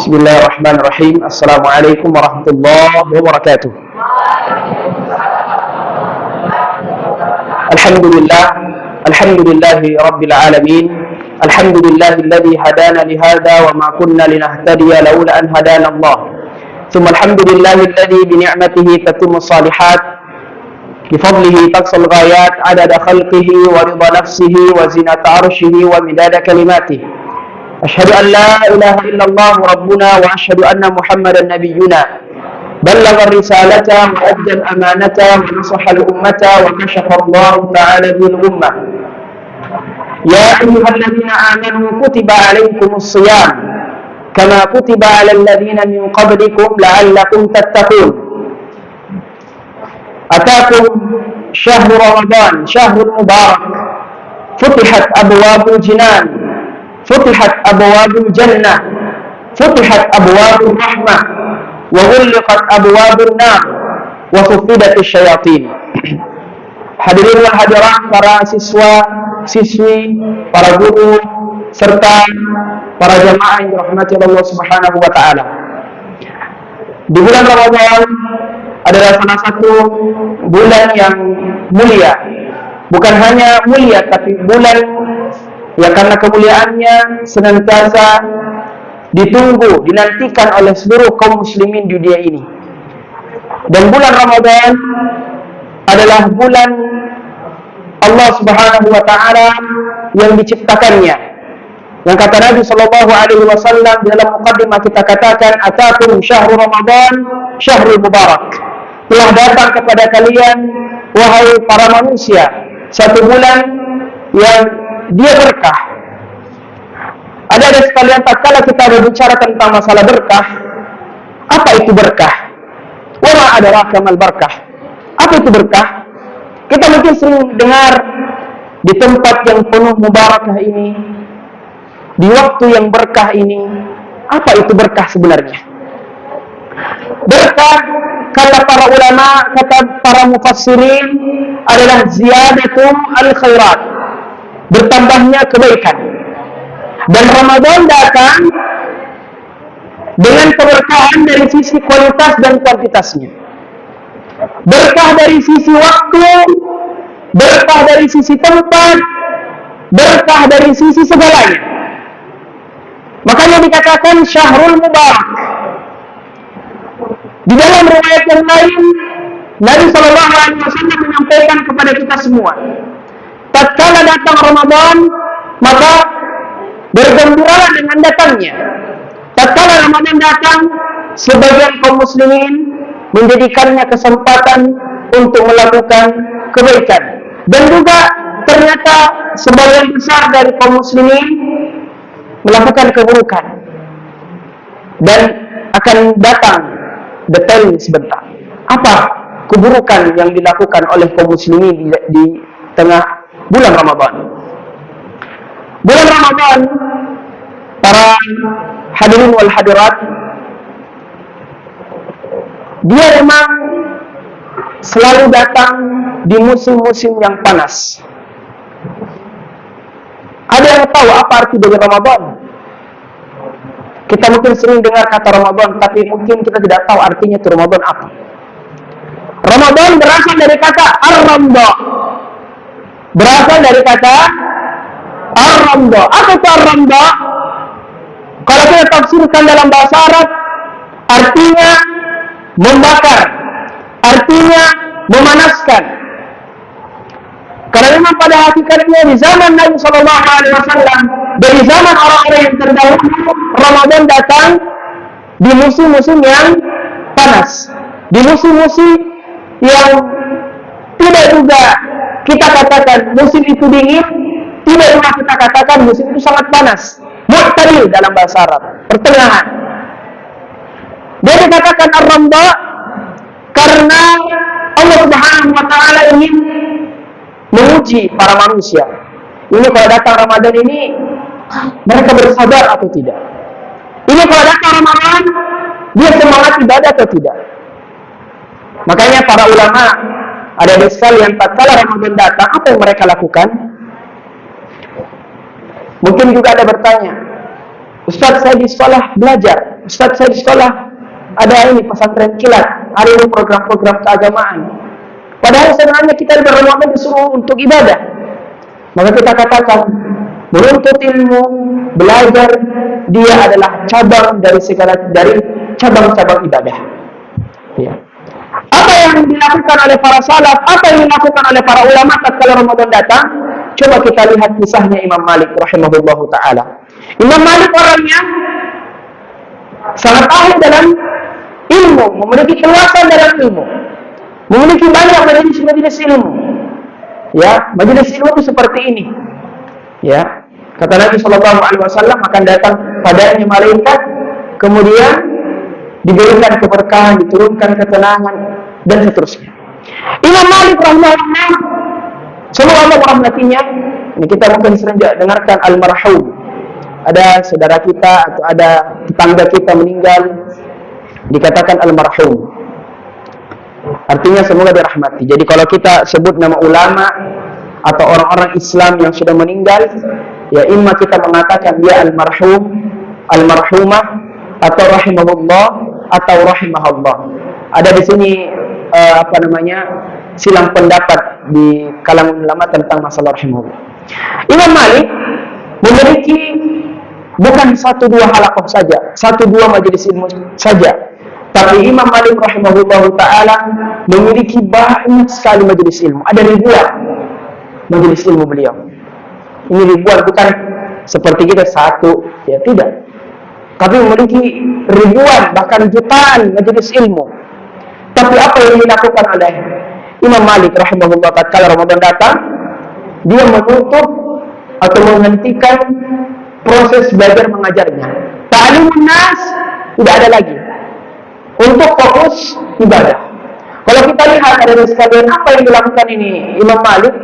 Bismillahirrahmanirrahim. Assalamualaikum warahmatullahi wabarakatuh. Alhamdulillah, alhamdulillahi rabbil alamin. Alhamdulillahilladzi hadana li hadza wa ma kunna linahtadiya laula an hadana Allah. Tsumma alhamdulillahilladzi bi ni'matihi tatimmu shalihat. Bi fadlihi taqsal ghayat adada khalqihi wa ridha nafsihi wa zinata arshihi wa midada kalimatihi. أشهد أن لا إله إلا الله ربنا وأشهد أن محمدا نبينا بلغ الرسالة وأدى الأمانة ونصح الأمة وكشف الله تعالى به الأمة يا أيها الذين آمنوا كتب عليكم الصيام كما كتب على الذين من قبلكم لعلكم تتقون أتاكم شهر رمضان شهر مبارك فتحت أبواب الجنان فتحت أبواب الجنة فتحت أبواب الرحمة وغلقت أبواب النار وصفدت الشياطين. Hadirin wal hadirat, para siswa, siswi, para guru, serta para jamaah yang dirahmati Allah Subhanahu wa taala. Di bulan Ramadan adalah salah satu bulan yang mulia. Bukan hanya mulia, tapi bulan ya karena kemuliaannya senantiasa ditunggu, dinantikan oleh seluruh kaum muslimin di dunia ini. Dan bulan Ramadan adalah bulan Allah Subhanahu wa taala yang diciptakannya. Yang kata Nabi sallallahu alaihi wasallam dalam muqaddimah kita katakan, "Atakum syahrul Ramadan, syahrul mubarak." Telah datang kepada kalian wahai para manusia satu bulan yang dia berkah. Ada sekalian, tatkala kita berbicara tentang masalah berkah, apa itu berkah? Wa ma adraka mal berkah? Apa itu berkah? Kita mungkin sering dengar di tempat yang penuh mubarakah ini, di waktu yang berkah ini. Apa itu berkah sebenarnya? Berkah, kata para ulama, kata para mufassirin, adalah ziyadatum al-khairat, bertambahnya kebaikan. Dan Ramadan datang dengan keberkahan dari sisi kualitas dan kuantitasnya. Berkah dari sisi waktu, berkah dari sisi tempat, berkah dari sisi segalanya. Makanya dikatakan syahrul mubarak. Di dalam riwayat yang lain, Nabi sallallahu alaihi wasallam menyampaikan kepada kita semua, tatkala datang Ramadan, maka bergembiralah dengan datangnya. Tatkala Ramadan datang, sebagian kaum muslimin menjadikannya kesempatan untuk melakukan kebaikan. Dan juga ternyata sebagian besar dari kaum muslimin melakukan keburukan. Dan akan datang detailnya sebentar. Apa keburukan yang dilakukan oleh kaum muslimin di tengah bulan Ramadan? Bulan Ramadan, para hadirin wal hadirat, dia memang selalu datang di musim-musim yang panas. Ada yang tahu apa arti dari Ramadan? Kita mungkin sering dengar kata Ramadan, tapi mungkin kita tidak tahu artinya itu Ramadan apa. Ramadan berasal dari kata ar-ramda. Berasal dari kata ar-ramda. Apa itu ar-ramda? Kalau kita tafsirkan dalam bahasa Arab, artinya membakar, artinya memanaskan. Karena memang pada hakikatnya di zaman Nabi Sallallahu Alaihi Wasallam, dari zaman orang-orang yang terdahulu, Ramadan datang di musim-musim yang panas, di musim-musim yang tidak juga kita katakan musim itu dingin, tidak juga kita katakan musim itu sangat panas. Mu'tadil dalam bahasa Arab, pertengahan. Dia dikatakan ar-ramda karena Allah Subhanahu wa taala ingin menguji para manusia. Ini kalau datang Ramadan ini mereka bersabar atau tidak? Ini kalau datang Ramadan dia semangat ibadah atau tidak? Makanya para ulama, ada sekalian, tatkala Ramadan datang, apa yang mereka lakukan? Mungkin juga ada bertanya, Ustaz saya di sekolah belajar, Ustaz saya di sekolah ada ini pesantren kilat, ada ini program-program keagamaan. Padahal sebenarnya kita di bulan Ramadan disuruh untuk ibadah. Maka kita katakan menuntut ilmu, belajar, dia adalah cabang dari cabang-cabang ibadah. Ya. Apa yang dilakukan oleh para salaf, apa yang dilakukan oleh para ulama tatkala Ramadan datang? Coba kita lihat kisahnya Imam Malik rahimahullahu taala. Imam Malik orangnya sangat ahli dalam ilmu, memiliki keluasan dalam ilmu, memiliki banyak majelis-majelis ilmu. Ya, majelis ilmu itu seperti ini. Ya, kata Nabi Shallallahu Alaihi Wasallam akan datang padanya malaikat, kemudian diberikan keberkahan, diturunkan ketenangan dan seterusnya. Imam Malik rahimahullah, semoga Allah merahmatinya. Ini kita mungkin sering dengarkan almarhum. Ada saudara kita atau ada tetangga kita meninggal, dikatakan almarhum. Artinya semoga dirahmati. Jadi kalau kita sebut nama ulama atau orang-orang Islam yang sudah meninggal, ya imma kita mengatakan dia almarhum, almarhumah, atau rahimahullah, atau rahimahullah. Ada di sini silang pendapat di kalangan ulama tentang masalah rahimahullah. Imam Malik memiliki bukan 1-2 halaqah saja, 1-2 majelis ilmu saja. Tapi Imam Malik rahimahullah ta'ala memiliki banyak sekali majelis ilmu. Ada ribuan majelis ilmu beliau. Ini ribuan, bukan seperti kita satu, ya tidak. Tapi memiliki ribuan, bahkan jutaan majelis ilmu. Tapi apa yang dilakukan oleh Imam Malik rahimahullah ta'ala kalau Ramadan datang? Dia menutup atau menghentikan proses belajar mengajarnya. Ta'limun nas tidak ada lagi. Untuk fokus ibadah. Kalau kita lihat ada sekalian apa yang dilakukan ini Imam Malik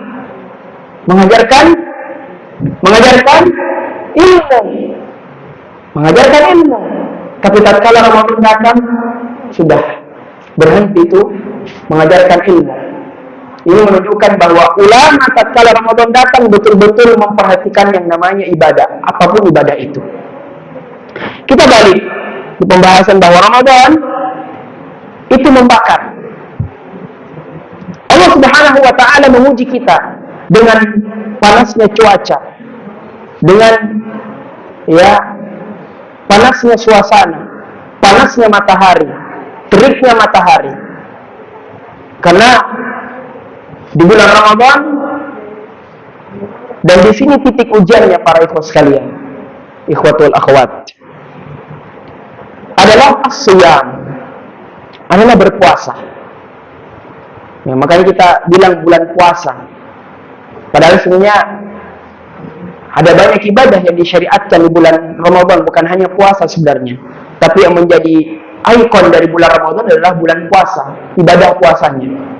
mengajarkan ilmu. Tapi tatkala Ramadan datang sudah berhenti itu mengajarkan ilmu. Ini menunjukkan bahwa ulama tatkala Ramadan datang betul-betul memperhatikan yang namanya ibadah, apapun ibadah itu. Kita balik di pembahasan bahwa Ramadan itu membakar. Allah Subhanahu wa ta'ala menguji kita dengan panasnya cuaca, dengan panasnya suasana, panasnya matahari, teriknya matahari. Karena di bulan Ramadan, dan di sini titik ujiannya para ikhwah sekalian, ikhwatul akhwat, adalah as-siyam, adalah berpuasa. Ya, makanya kita bilang bulan puasa. Padahal sebenarnya ada banyak ibadah yang disyariatkan di bulan Ramadan, bukan hanya puasa sebenarnya. Tapi yang menjadi ikon dari bulan Ramadan adalah bulan puasa, ibadah puasanya.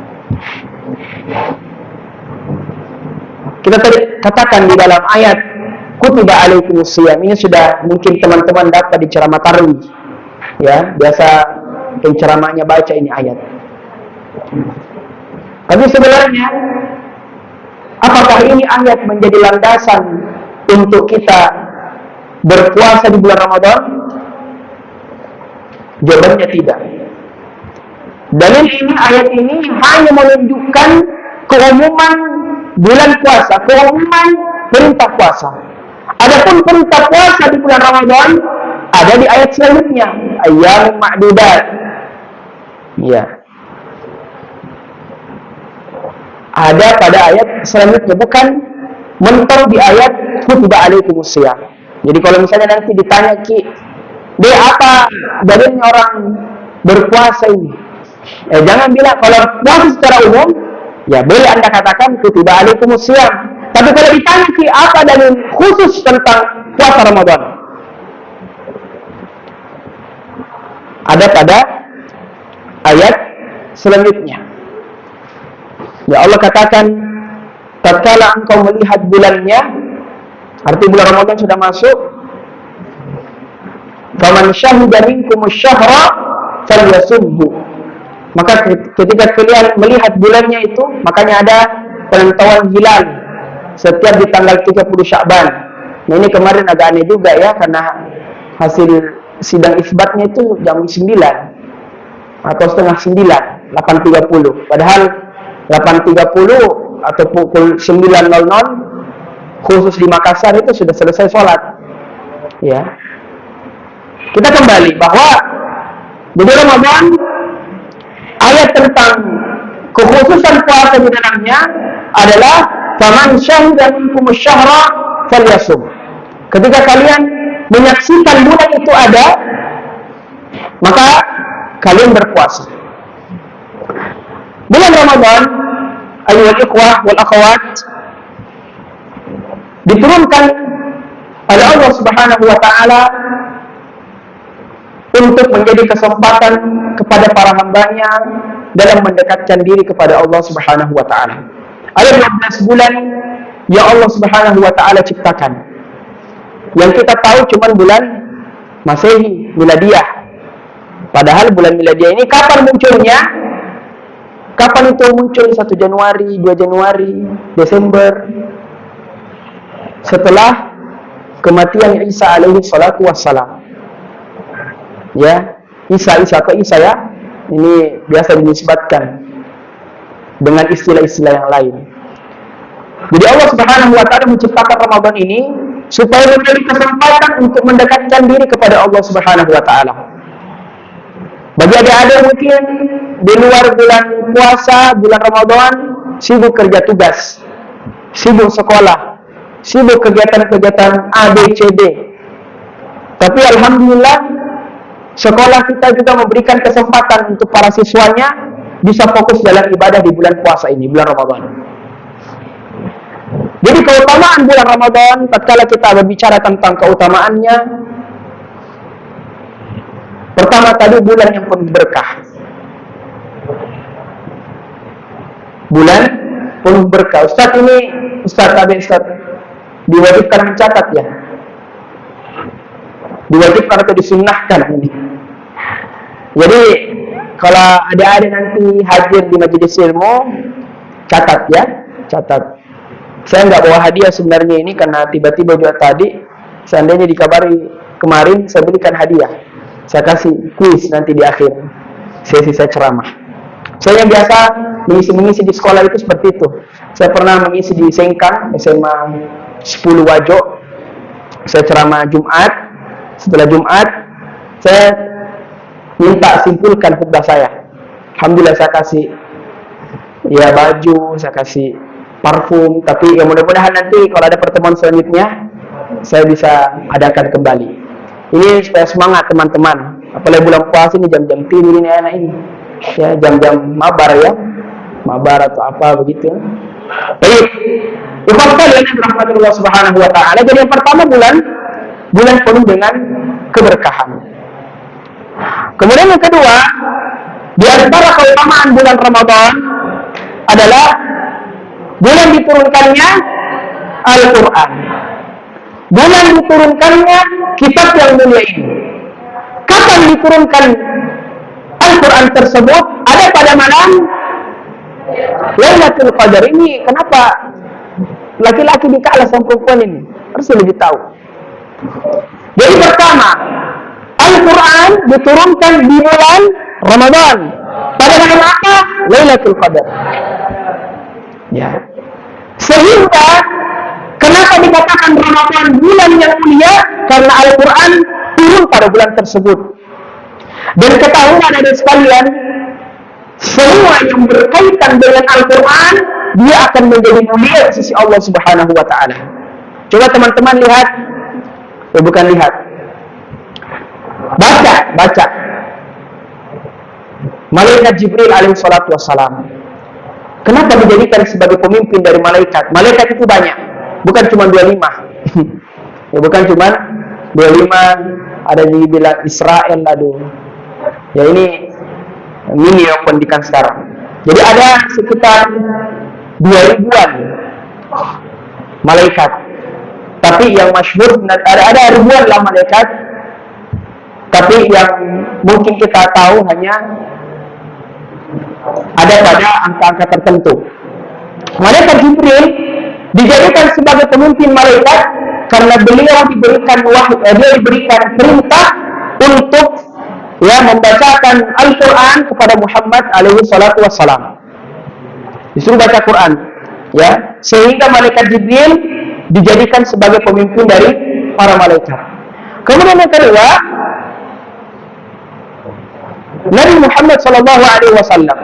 Kita tadi katakan di dalam ayat kutiba alaikumusiyam, ini sudah mungkin teman-teman dapat di ceramah tarawih. Ya, biasa penceramahnya baca ini ayat. Tapi sebenarnya apakah ini ayat menjadi landasan untuk kita berpuasa di bulan Ramadan? Jawabannya tidak. Dalil ini, ayat ini hanya menunjukkan keumuman bulan puasa, keumuman perintah puasa. Adapun perintah puasa di bulan Ramadan ada di ayat selanjutnya, ayyam ma'dudat. Ya. Ada pada ayat selanjutnya, bukan mentok di ayat kutiba alaikumusiyam. Jadi kalau misalnya nanti ditanya dia apa dalilnya orang berpuasa ini? Jangan bilang kalau puasa secara umum, ya boleh Anda katakan kutiba alaikumusiyam. Tapi kalau ditanya apa dalil khusus tentang puasa Ramadan? Ada pada ayat selanjutnya. Ya Allah katakan, tatkala engkau melihat bulannya, arti bulan Ramadan sudah masuk, faman syahida minkumus syahra falyasumhu. Maka ketika kalian melihat bulannya itu, makanya ada penentuan hilal setiap di tanggal 30 Sya'ban. Nah ini kemarin agak aneh juga ya, karena hasil sidang isbatnya itu jam 9 atau setengah 9, 8.30. Padahal 8.30 atau pukul 9.00 khusus di Makassar itu sudah selesai sholat. Ya, kita kembali bahwa di Ramadan ayat tentang kekhususan puasa di dalamnya adalah faman syahida minkumus syahra falyasum. Ketika kalian menyaksikan bulan itu ada, maka kalian berpuasa. Bulan Ramadan, ayyuhal ikhwah wal akhwat, diturunkan oleh Allah Subhanahu wa taala untuk menjadi kesempatan kepada para hambanya dalam mendekatkan diri kepada Allah Subhanahu wa taala. Ada 12 bulan yang Allah Subhanahu wa taala ciptakan. Yang kita tahu cuma bulan Masehi, Miladiah. Padahal bulan Miladiah ini kapan munculnya? Kapan itu muncul? 1 Januari, 2 Januari, Desember. Setelah kematian Isa alaihi salatu wassalam. Ya, Isa ya. Ini biasa dinisbatkan dengan istilah-istilah yang lain. Jadi Allah Subhanahu wa taala menciptakan Ramadan ini supaya menjadi kesempatan untuk mendekatkan diri kepada Allah Subhanahu wa taala. Bagi adik-adik mungkin di luar bulan puasa, bulan Ramadan sibuk kerja tugas, sibuk sekolah, sibuk kegiatan-kegiatan A, B, C, D. Tapi alhamdulillah sekolah kita juga memberikan kesempatan untuk para siswanya bisa fokus dalam ibadah di bulan puasa ini, bulan Ramadan. Jadi keutamaan bulan Ramadan, tatkala kita berbicara tentang keutamaannya, pertama tadi bulan yang penuh berkah. Bulan penuh berkah. Ustaz diwajibkan mencatat ya? Diwajibkan atau disunnahkan ini? Jadi kalau adik-adik nanti hadir di majelis ilmu, catat ya, catat. Saya nggak bawa hadiah sebenarnya ini karena tiba-tiba juga tadi, seandainya dikabari kemarin saya berikan hadiah. Saya kasih kuis nanti di akhir sesi saya ceramah. Saya biasa mengisi di sekolah itu seperti itu. Saya pernah mengisi di Sengkang, SMA 10 Wajo. Saya ceramah Jumat. Setelah Jumat, saya minta simpulkan khutbah saya. Alhamdulillah saya kasih ya baju, saya kasih parfum. Tapi ya mudah-mudahan nanti kalau ada pertemuan selanjutnya saya bisa adakan kembali. Ini supaya semangat teman-teman. Apalagi bulan puasa ini jam-jam tidur ini enak ini. Ya, jam-jam mabar ya. Mabar atau apa begitu. Baik. Ikhwan kalian yang dirahmati Allah Subhanahu wa taala. Jadi yang pertama bulan penuh dengan keberkahan. Kemudian yang kedua, di antara keutamaan bulan Ramadan adalah bulan diturunkannya Al-Quran. Bulan diturunkannya kitab yang mulia ini. Kapan diturunkan Al-Quran tersebut? Ada pada malam Lailatul Qadar. Ini kenapa laki-laki dikalah sama perempuan ini? Harus lebih tahu. Jadi pertama, Al-Quran diturunkan di bulan Ramadan. Pada malam apa? Lailatul Qadar. Ya. Sehingga kenapa dikatakan Ramadan bulan yang mulia? Karena Al-Quran turun pada bulan tersebut. Dan ketahuilah dari sekalian, semua yang berkaitan dengan Al-Quran dia akan menjadi mulia di sisi Allah Subhanahu wa taala. Coba teman-teman lihat. Bukan lihat. Baca. Malaikat Jibril alaihi salatu wassalam. Kenapa dijadikan sebagai pemimpin dari malaikat? Malaikat itu banyak. Bukan cuma 25. Ya, bukan cuma 25. Ada yang bilang Israel, aduh. Ya ini mini yang pendidikan sekarang. Jadi ada sekitar 2000-an malaikat. Tapi yang masyhur ada ribuan lah malaikat. Tapi yang mungkin kita tahu hanya ada pada angka-angka tertentu. Malaikat Jibril dijadikan sebagai pemimpin malaikat karena beliau diberikan dia diberikan perintah untuk membacakan Al-Quran kepada Muhammad alaihi salatu wassalam. Disuruh baca Quran, sehingga malaikat Jibril dijadikan sebagai pemimpin dari para malaikat. Kemudian yang kedua, Nabi Muhammad sallallahu alaihi wasallam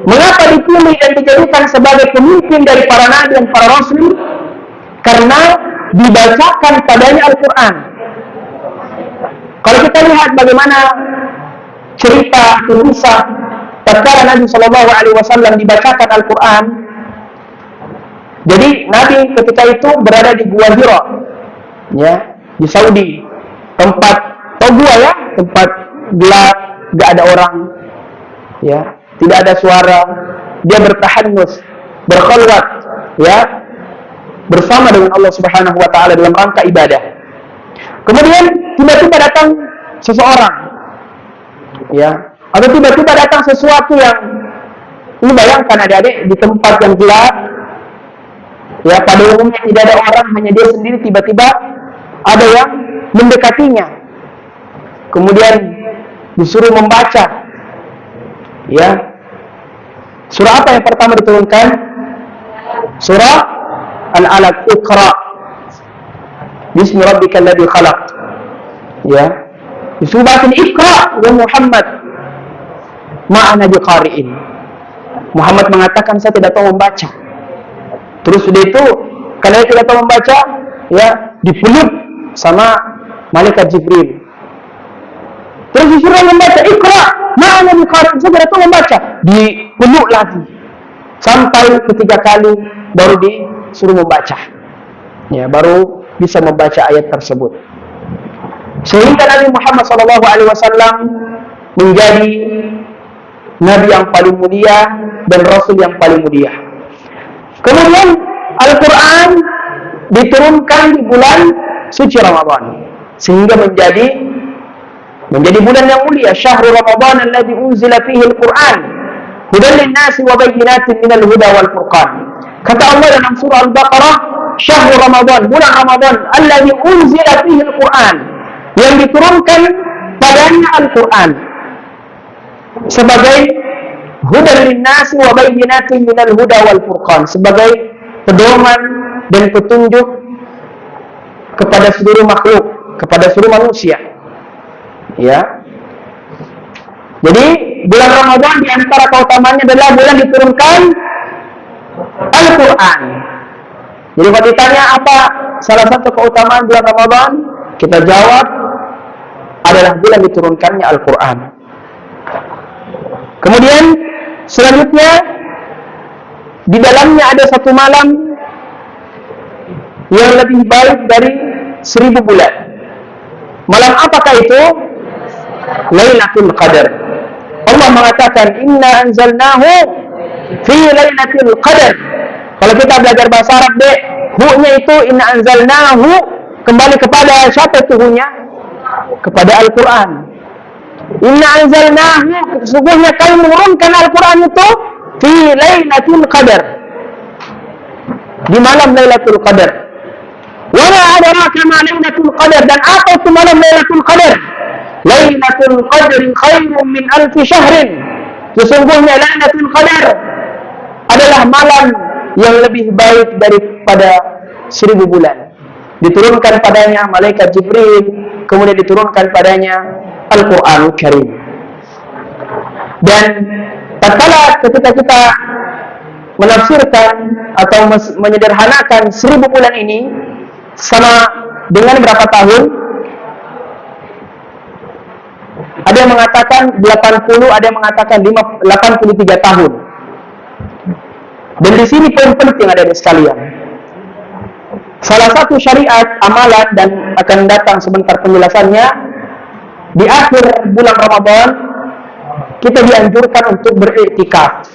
mengapa dipilih dan dijadikan sebagai pemimpin dari para nabi dan para rasul? Karena dibacakan padanya Al-Quran. Kalau kita lihat bagaimana cerita kisah tatkala Nabi Shallallahu Alaihi Wasallam dibacakan Al-Quran, jadi Nabi ketika itu berada di Gua Hira, di Saudi, tempat tempat gelap, gak ada orang, tidak ada suara, dia bertahanus, berkhalwat, bersama dengan Allah Subhanahu Wa Taala dalam rangka ibadah. Kemudian tiba-tiba datang seseorang, atau tiba-tiba datang sesuatu yang, ini bayangkan adik-adik di tempat yang gelap, pada umumnya tidak ada orang, hanya dia sendiri, tiba-tiba ada yang mendekatinya, kemudian disuruh membaca, surah apa yang pertama diturunkan? Surah Al-Alaq, Iqra Bismi Rabbikal Ladzi Khalaq. Disuruh baca Iqra ya Muhammad, ma'ana biqari'in. Muhammad mengatakan saya tidak tahu membaca. Terus sudah itu, kalau dia tidak tahu membaca, dipeluk sama malaikat Jibril. Terus disuruh membaca Iqra ma'ana biqari'in, saya tidak tahu membaca. Dipeluk lagi sampai ketiga kali baru disuruh membaca. Baru bisa membaca ayat tersebut. Sehingga Nabi Muhammad SAW menjadi Nabi yang paling mulia dan Rasul yang paling mulia. Kemudian Al-Quran diturunkan di bulan suci Ramadan, sehingga menjadi bulan yang mulia. Syahrul Ramadan alladzi unzila fihi Al-Quran hudan lin-nasi wa bayyinatin minal huda wal furqan. Kata Allah dalam surah Al-Baqarah, Syahrul Ramadan, bulan Ramadan, alladzi unzila fihi Al-Quran, yang diturunkan padanya Al-Quran sebagai hudan lin-nasi wa bayyinatin minal huda wal furqan, sebagai pedoman dan petunjuk kepada seluruh makhluk, kepada seluruh manusia. Jadi bulan Ramadan di antara keutamaannya adalah bulan diturunkan Al-Quran. Jadi kalau ditanya apa salah satu keutamaan bulan Ramadan, kita jawab adalah bulan diturunkannya Al-Quran. Kemudian selanjutnya di dalamnya ada satu malam yang lebih baik dari 1000 bulan. Malam apakah itu? Lailatul Qadar. Allah mengatakan inna anzalnahu fi lailatul qadar. Kalau kita belajar bahasa Arab, hu-nya itu inna anzalnahu kembali kepada siapa itu hu-nya? Kepada Al-Quran. Inna anzalnahu, sesungguhnya kami menurunkan Al-Quran itu fi lailatul qadar, di malam Lailatul Qadar. Wa ma adraka ma lailatul qadar, dan apa itu malam Lailatul Qadar? Lailatul Qadri khairun min alfi syahrin. Sesungguhnya Lailatul Qadar adalah malam yang lebih baik daripada 1000 bulan. Diturunkan padanya malaikat Jibril, kemudian diturunkan padanya Al-Quranul Karim. Dan tatkala ketika kita menafsirkan atau menyederhanakan 1000 bulan ini sama dengan berapa tahun? Ada yang mengatakan 80, ada yang mengatakan 83 tahun. Dan di sini poin penting ada di sekalian. Salah satu syariat amalan, dan akan datang sebentar penjelasannya, di akhir bulan Ramadan kita dianjurkan untuk beriktikaf,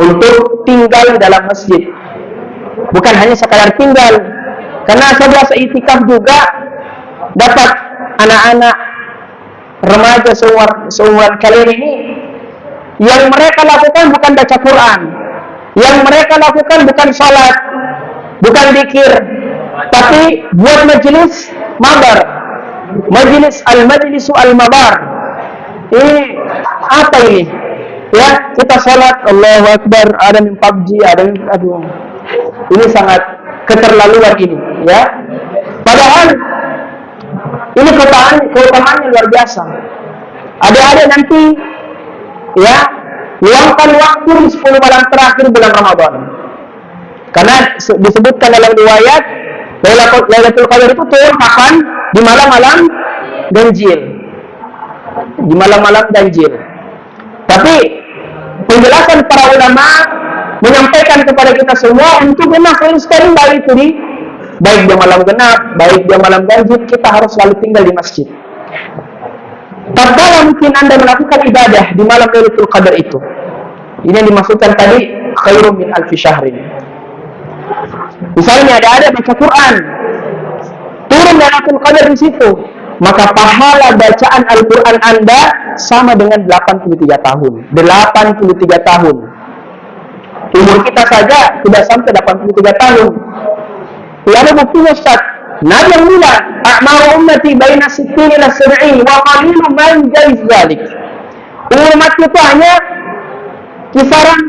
untuk tinggal dalam masjid. Bukan hanya sekadar tinggal, karena sebelah iktikaf juga dapat anak-anak remaja seumuran kalian ini, yang mereka lakukan bukan baca Quran, yang mereka lakukan bukan salat, bukan zikir, Tapi buat majelis mabar, majlisu al-mabar, ini apa ini? Ya, kita sholat Allahu Akbar, ada yang PUBG, ada yang aduh. Ini sangat keterlaluan ini, ya. Padahal ini keutamaannya luar biasa. Ada nanti, ya, luangkan waktu di 10 malam terakhir bulan Ramadan. Karena disebutkan dalam riwayat Lailatul Qadar itu turun kapan? Di malam-malam ganjil. Di malam-malam ganjil. Tapi penjelasan para ulama menyampaikan kepada kita semua untuk memang sering baik itu di baik dia malam genap, baik dia malam ganjil, kita harus selalu tinggal di masjid. Tatkala mungkin Anda melakukan ibadah di malam Lailatul Qadar itu, ini yang dimaksudkan tadi khairum min alfi syahrin. Misalnya ada baca Quran, turun Lailatul Qadar di situ, maka pahala bacaan Al-Quran Anda sama dengan 83 tahun. 83 tahun. Umur kita saja tidak sampai 83 tahun. Tidak ada buktinya, Ustaz. Nabi yang bilang, "A'maru ummati baina 60 ila 70 wa qalilun man jaiz dzalik." Umat itu hanya kisaran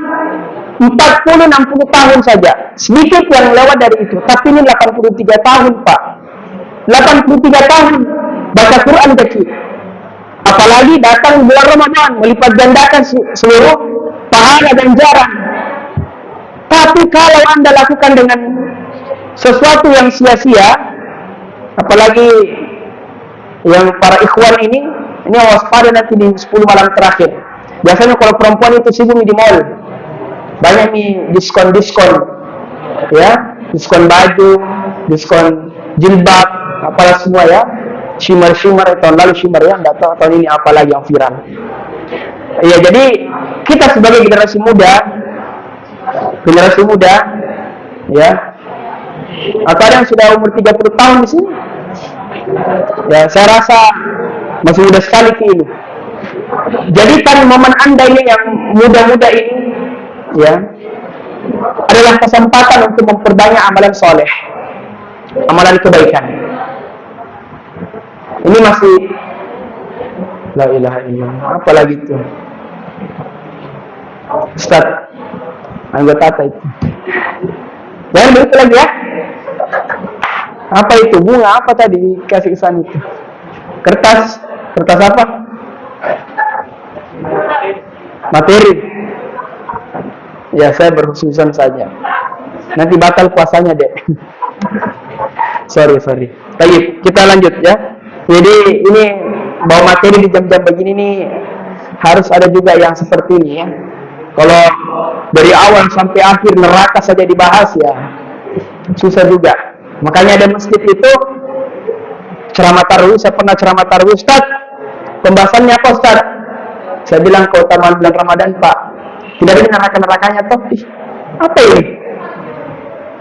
40-60 tahun saja. Sedikit yang lewat dari itu. Tapi ini 83 tahun, Pak. 83 tahun baca Quran kecil. Apalagi datang bulan Ramadan, melipat gandakan seluruh pahala dan jarak. Tapi kalau Anda lakukan dengan sesuatu yang sia-sia, apalagi yang para ikhwan ini waspada nanti di 10 malam terakhir. Biasanya kalau perempuan itu sibuk di mall, banyak nih diskon-diskon, ya, diskon baju, diskon jilbab, apalah semua ya, shimmer tahun lalu shimmer ya, nggak tahu tahun ini apa lagi yang viral. Ya, jadi kita sebagai generasi muda, ya, atau ada yang sudah umur 30 tahun di sini, ya, saya rasa masih muda sekali ini. Jadikan momen Anda ini yang muda-muda ini, ya, adalah kesempatan untuk memperbanyak amalan soleh, amalan kebaikan. Ini masih la ilaha illallah, apa lagi itu? Ustaz, anggota itu. Jangan begitu lagi ya. Apa itu? Bunga apa tadi kasih kesan itu? Kertas apa? Materi. Ya, saya berkhususan saja. Nanti batal puasanya, Dek. sorry. Baik, kita lanjut ya. Jadi ini bawa materi di jam-jam begini nih harus ada juga yang seperti ini ya. Kalau dari awal sampai akhir neraka saja dibahas ya susah juga. Makanya ada masjid itu ceramah tarawih. Saya pernah ceramah tarawih, Ustaz. Pembahasannya apa, Ustaz? Saya bilang keutamaan bulan Ramadan, Pak. Tidak ada neraka-nerakanya toh. Apa ini?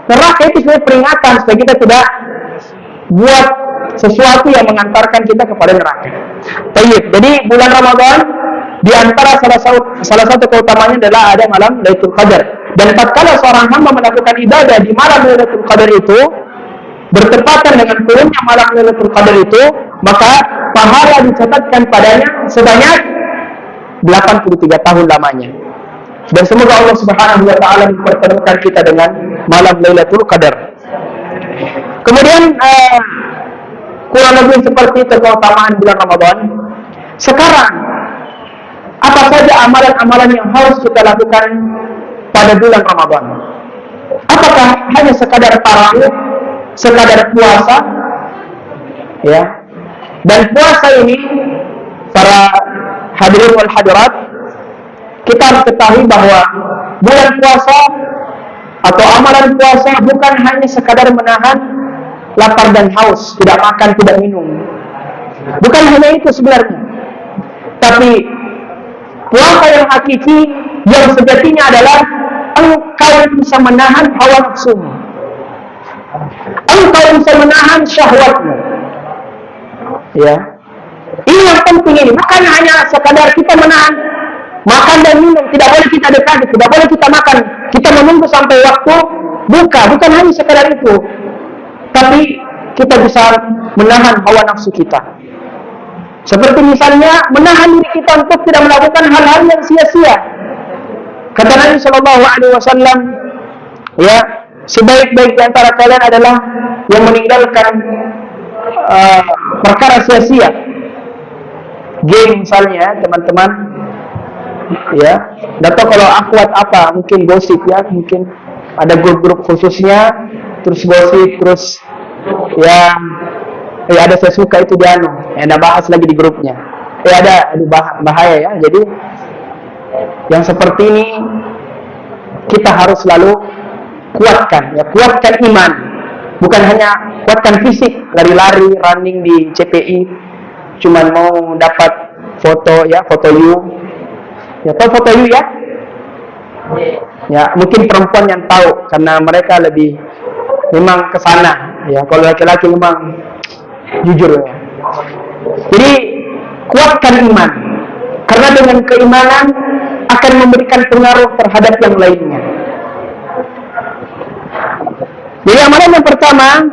Neraka itu sebenarnya peringatan supaya kita tidak buat sesuatu yang mengantarkan kita kepada neraka. Baik, jadi bulan Ramadan di antara salah satu keutamanya adalah ada malam Lailatul Qadar. Dan tatkala seorang hamba melakukan ibadah di malam Lailatul Qadar itu bertepatan dengan turunnya malam Lailatul Qadar itu, maka pahala dicatatkan padanya sebanyak 83 tahun lamanya. Dan semoga Allah Subhanahu wa taala mempertemukan kita dengan malam Lailatul Qadar. Kemudian kurang lebih seperti itu keutamaan bulan Ramadan. Sekarang apa saja amalan-amalan yang harus kita lakukan pada bulan Ramadan? Apakah hanya sekadar tarawih, sekadar puasa? Ya. Dan puasa ini para hadirin wal hadirat, kita harus ketahui bahwa bulan puasa atau amalan puasa bukan hanya sekadar menahan lapar dan haus, tidak makan, tidak minum. Bukan hanya itu sebenarnya. Tapi puasa yang hakiki, yang sejatinya adalah engkau bisa menahan hawa nafsumu. Engkau bisa menahan syahwatmu. Ya. Ini yang penting ini. Bukan hanya sekadar kita menahan makan dan minum, tidak boleh kita dekati, tidak boleh kita makan. Kita menunggu sampai waktu buka, bukan hanya sekadar itu. tapi kita bisa menahan hawa nafsu kita. Seperti misalnya menahan diri kita untuk tidak melakukan hal-hal yang sia-sia. Kata Nabi Shallallahu Alaihi Wasallam, ya, sebaik-baik di antara kalian adalah yang meninggalkan perkara sia-sia. Game misalnya, teman-teman, ya. Atau kalau akhwat apa, mungkin gosip ya, mungkin ada grup-grup khususnya, terus gosip, terus ya, ada saya suka itu dia ada bahas lagi di grupnya. Ada bahaya ya. Jadi yang seperti ini kita harus selalu kuatkan, ya, kuatkan iman. Bukan hanya kuatkan fisik, lari-lari, running di CPI, cuman mau dapat foto ya, foto you. Ya, tahu foto you ya? Ya, mungkin perempuan yang tahu karena mereka lebih memang ke sana. Ya, kalau laki-laki memang jujur ya. Jadi kuatkan iman, karena dengan keimanan akan memberikan pengaruh terhadap yang lainnya. Jadi amalan yang pertama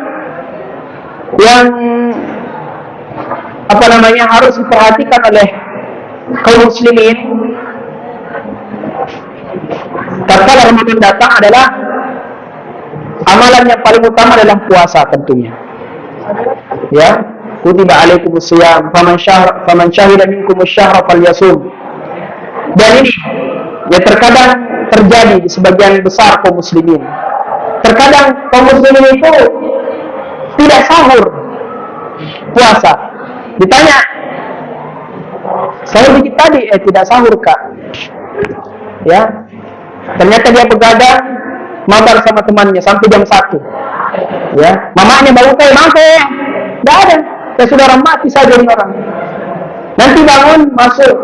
yang harus diperhatikan oleh kaum muslimin tatkala Ramadan datang adalah amalan yang paling utama adalah puasa tentunya. Ya, kutiba alaikumusiyam faman syahida minkumus syahra falyasum. Dan ini ya terkadang terjadi di sebagian besar kaum muslimin. Terkadang kaum muslimin itu tidak sahur puasa. Ditanya, sahur dikit tadi, tidak sahur kak. Ya, ternyata dia begadang, mabar sama temannya sampai jam 1. Ya, mamanya bangun mangke, tidak ada. Ya sudah, orang mati saja ini orang. Nanti bangun masuk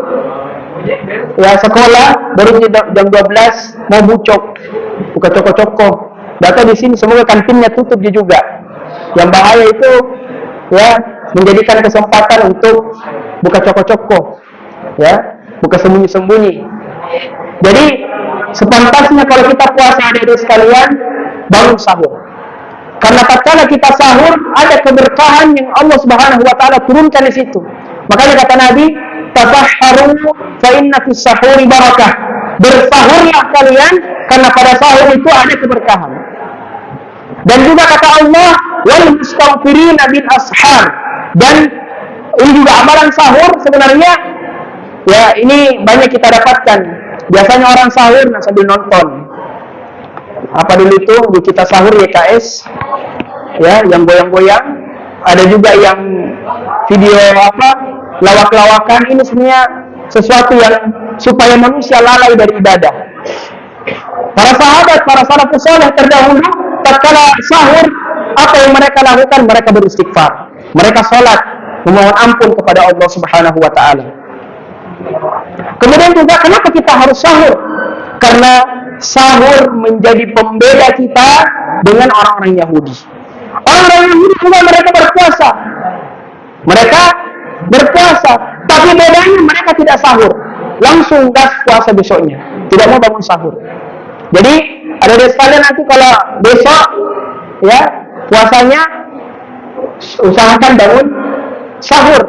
ya sekolah baru jam 12 mau buka coko-coko. Data di sini semoga kantinnya tutup juga. Yang bahaya itu ya menjadikan kesempatan untuk buka coko-coko, ya, buka sembunyi-sembunyi. Jadi sepantasnya kalau kita puasa adik-adik sekalian, bangun sahur. Karena tatkala kita sahur ada keberkahan yang Allah Subhanahu wa taala turunkan di situ. Makanya kata Nabi, "Tasahharu fa inna fis sahuri barakah." Bersahurlah kalian karena pada sahur itu ada keberkahan. Dan juga kata Allah, "Wal mustaghfirina bil ashar." Dan ini juga amalan sahur sebenarnya ya, ini banyak kita dapatkan. Biasanya orang sahur sambil nonton. Apa dulu itu kita sahur YKS ya, yang goyang-goyang. Ada juga yang video lawak-lawakan. Ini sebenarnya sesuatu yang supaya manusia lalai dari ibadah. Para sahabat, para salafus saleh terdahulu tatkala sahur, apa yang mereka lakukan? Mereka beristighfar, mereka salat, memohon ampun kepada Allah Subhanahu wa taala. Kemudian juga kenapa kita harus sahur? Karena sahur menjadi pembeda kita dengan orang-orang Yahudi. Orang-orang Yahudi juga mereka berpuasa. Mereka berpuasa, tapi bedanya mereka tidak sahur. Langsung gas puasa besoknya. Tidak mau bangun sahur. Jadi, ada sekalian nanti kalau besok ya puasanya usahakan bangun sahur.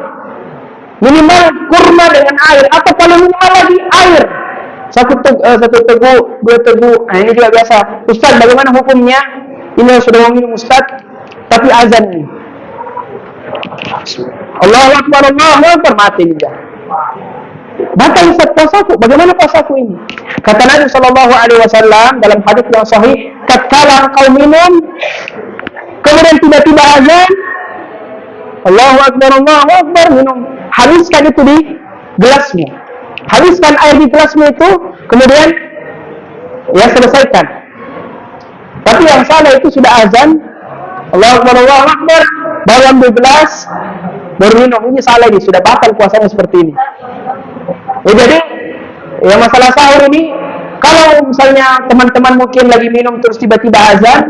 Minimal kurma dengan air, atau kalau minimal lagi air. Satu teguk, 2 teguk. Nah, ini juga biasa. Ustaz, bagaimana hukumnya? Ini sudah mau minum Ustaz, tapi azan nih. Allahu Akbar, Allahu Akbar, mati juga. Batal Ustaz puasaku. Bagaimana puasaku ini? Kata Nabi Shallallahu Alaihi Wasallam dalam hadis yang sahih, tatkala kau minum, kemudian tiba-tiba azan, Allahu Akbar, Allahu Akbar, minum. Habiskan itu di gelasmu. Habiskan air di gelasmu itu, kemudian ya selesaikan. Tapi yang salah itu sudah azan, Allahu Akbar, Allahu Akbar, baru ambil gelas, baru minum. Ini salah, ini sudah batal puasanya seperti ini. Ya, jadi ya masalah sahur ini, kalau misalnya teman-teman mungkin lagi minum terus tiba-tiba azan,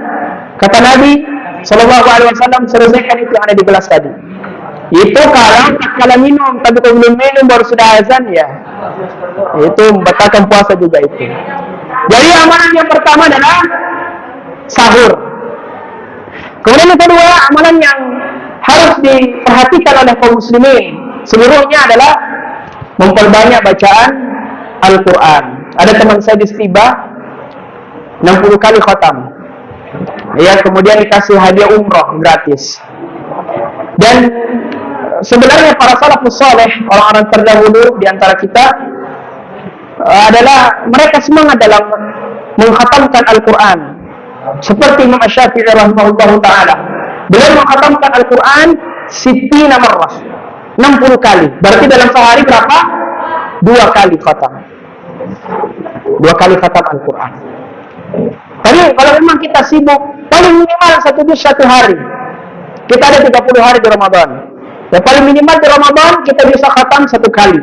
kata Nabi Shallallahu Alaihi Wasallam, selesaikan itu yang ada di gelas tadi. Itu kalau minum, tapi kalau belum minum baru sudah azan, ya itu membatalkan puasa juga itu. Jadi amalan yang pertama adalah sahur. Kemudian yang kedua, amalan yang harus diperhatikan oleh kaum muslimin seluruhnya adalah memperbanyak bacaan Al-Quran. Ada teman saya di Stiba 60 kali khatam. Ya, kemudian dikasih hadiah umroh gratis. Dan sebenarnya para salafus saleh, orang-orang terdahulu di antara kita adalah mereka semangat dalam mengkhatamkan Al-Quran. Seperti Imam Syafi'i rahimahullah ta'ala, beliau mengkhatamkan Al-Quran 60 marrah, 60 kali. Berarti dalam sehari berapa? 2 kali khatam. 2 kali khatam Al-Quran. Tapi kalau memang kita sibuk, paling minimal 1 juz 1 hari. Kita ada 30 hari di Ramadan. Ya paling minimal di Ramadan kita bisa khatam 1 kali.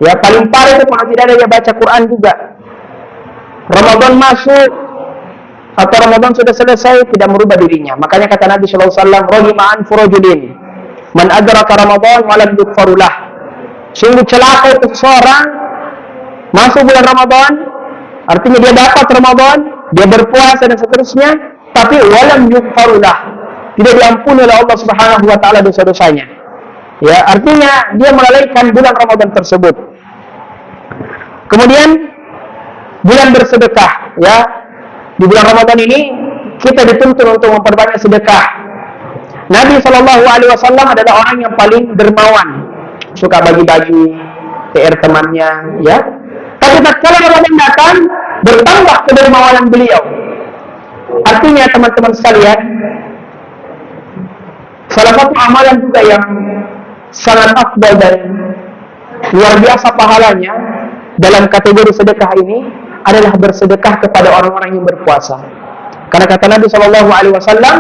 Ya paling parah itu kalau tidak ada yang baca Quran juga. Ramadan masuk atau Ramadan sudah selesai tidak merubah dirinya. Makanya kata Nabi sallallahu alaihi wasallam, "Rahima an furujudin man adraka Ramadan wa lam yughfarulah." Sungguh celaka itu seorang masuk bulan Ramadan, artinya dia dapat Ramadan, dia berpuasa dan seterusnya, tapi walam yughfarulah, tidak diampuni oleh Allah Subhanahu wa taala dosa-dosanya. Ya, artinya dia melalaikan bulan Ramadan tersebut. Kemudian bulan bersedekah, ya. Di bulan Ramadan ini kita dituntut untuk memperbanyak sedekah. Nabi sallallahu alaihi wasallam adalah orang yang paling dermawan, suka bagi-bagi PR temannya, ya. Tapi tatkala Ramadan datang, bertambah kedermawanan beliau. Artinya teman-teman sekalian, salah satu amalan juga yang sangat afdal dan luar biasa pahalanya dalam kategori sedekah ini adalah bersedekah kepada orang-orang yang berpuasa. Karena kata Nabi sallallahu alaihi wasallam,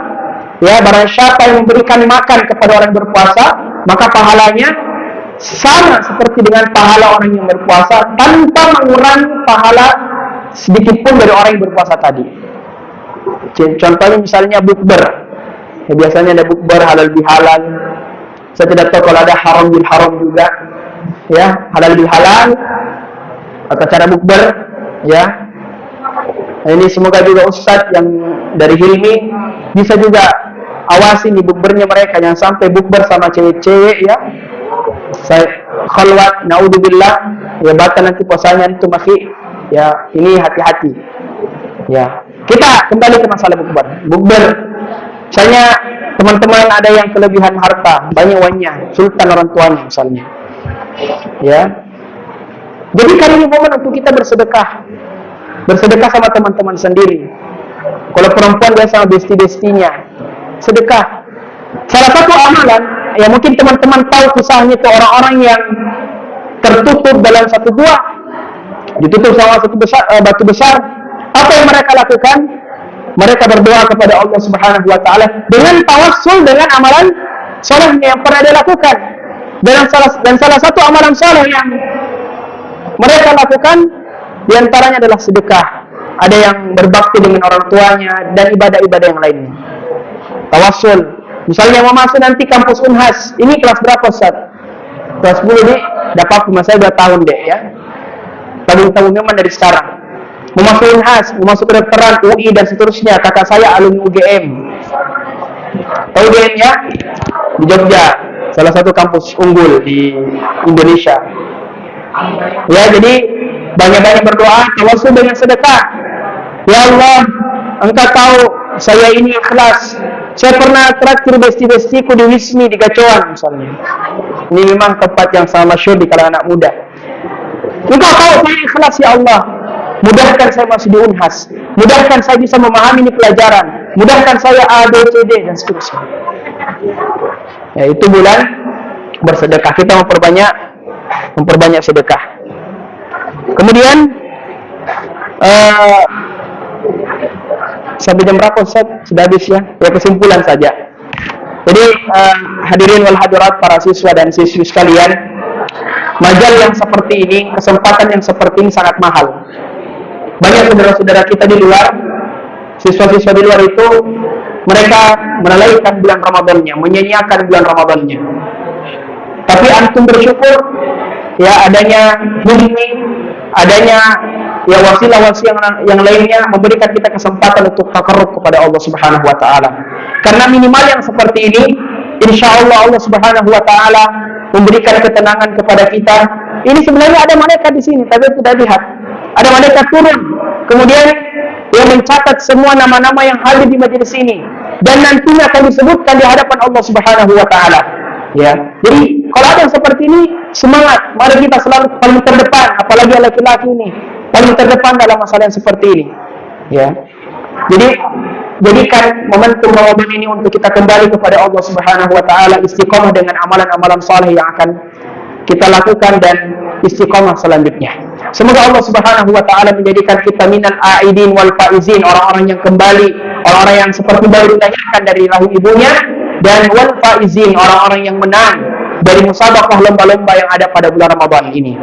ya, barang siapa yang memberikan makan kepada orang yang berpuasa, maka pahalanya sama seperti dengan pahala orang yang berpuasa tanpa mengurangi pahala sedikit pun dari orang yang berpuasa tadi. Contohnya misalnya bukber. Ya, biasanya ada bukber halal bihalal. Saya tidak tahu kalau ada haram bil haram juga. Ya, halal bil halal atau cara bukber, ya. Nah, ini semoga juga Ustadz yang dari Hilmi bisa juga awasi nih bukbernya mereka, jangan sampai bukber sama cewek-cewek, ya. Saya khalwat, naudzubillah, ya batal nanti puasanya itu masih, ya ini hati-hati. Ya, kita kembali ke masalah bukber. Bukber, misalnya teman-teman ada yang kelebihan harta, banyak uangnya, sultan orang tuanya misalnya, ya. Jadi kali ini momen untuk kita bersedekah sama teman-teman sendiri. Kalau perempuan dia sama besti-bestinya, sedekah. Salah satu amalan, ya mungkin teman-teman tahu kisahnya itu orang-orang yang tertutup dalam satu gua, ditutup sama satu batu besar. Apa yang mereka lakukan? Mereka berdoa kepada Allah Subhanahu wa taala dengan tawassul dengan amalan saleh yang pernah dia lakukan. Dan salah satu amalan saleh yang mereka lakukan diantaranya adalah sedekah. Ada yang berbakti dengan orang tuanya dan ibadah-ibadah yang lainnya. Tawassul. Misalnya mau masuk nanti kampus Unhas, ini kelas berapa Ustaz? Kelas 10 deh, dapat rumah saya 2 tahun deh, ya. Tanggung-tanggung memang dari sekarang. Mau masuk Unhas, mau masuk kedokteran, UI dan seterusnya. Kakak saya alumni UGM. Tahu UGM ya? Di Jogja, salah satu kampus unggul di Indonesia. Ya, jadi banyak-banyak berdoa, tawassul dengan sedekah. Ya Allah, Engkau tahu saya ini ikhlas. Saya pernah traktir besti-bestiku di Wismi di Gacoan misalnya. Ini memang tempat yang sangat masyhur di kalangan anak muda. Engkau tahu saya ikhlas ya Allah. Mudahkan saya masuk di Unhas. Mudahkan saya bisa memahami ini pelajaran. Mudahkan saya A, B, C, D dan seterusnya. Ya, itu bulan bersedekah. Kita memperbanyak sedekah. Kemudian sampai jam berapa Ustaz? Sudah habis ya? Ya kesimpulan saja. Jadi hadirin wal hadirat, para siswa dan siswi sekalian, majal yang seperti ini, kesempatan yang seperti ini sangat mahal. Banyak saudara-saudara kita di luar, siswa-siswa di luar itu, mereka melalaikan bulan Ramadannya, menyanyiakan bulan Ramadannya. Tapi antum bersyukur ya adanya Hilmi, adanya ya wasilah-wasilah yang lainnya memberikan kita kesempatan untuk takarrub kepada Allah Subhanahu wa taala. Karena minimal yang seperti ini, insyaallah Allah Subhanahu wa taala memberikan ketenangan kepada kita. Ini sebenarnya ada malaikat di sini, tapi tidak lihat. Ada malaikat turun, kemudian yang mencatat semua nama-nama yang hadir di majelis ini, dan nantinya akan disebutkan di hadapan Allah Subhanahu wa taala. Ya. Jadi kalau ada yang seperti ini, semangat, mari kita selalu paling terdepan, apalagi laki-laki ini paling terdepan dalam masalah yang seperti ini. Ya. Jadi jadikan momentum Ramadan ini untuk kita kembali kepada Allah Subhanahu wa taala, istiqomah dengan amalan-amalan saleh yang akan kita lakukan dan istiqomah selanjutnya. Semoga Allah Subhanahu wa taala menjadikan kita minal aidin wal faizin, orang-orang yang kembali, orang-orang yang seperti baru dilahirkan dari rahim ibunya, dan wal faizin, orang-orang yang menang dari musabaqah lomba-lomba yang ada pada bulan Ramadan ini.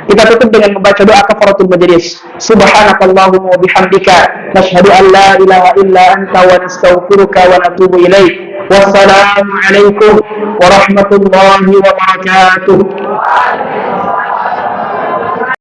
Kita tutup dengan membaca doa kafaratul majlis. Subhanakallahumma wa bihamdika nashhadu an la ilaha illa anta wa nastaghfiruka wa natubu ilaik. Wassalamu alaikum warahmatullahi wabarakatuh.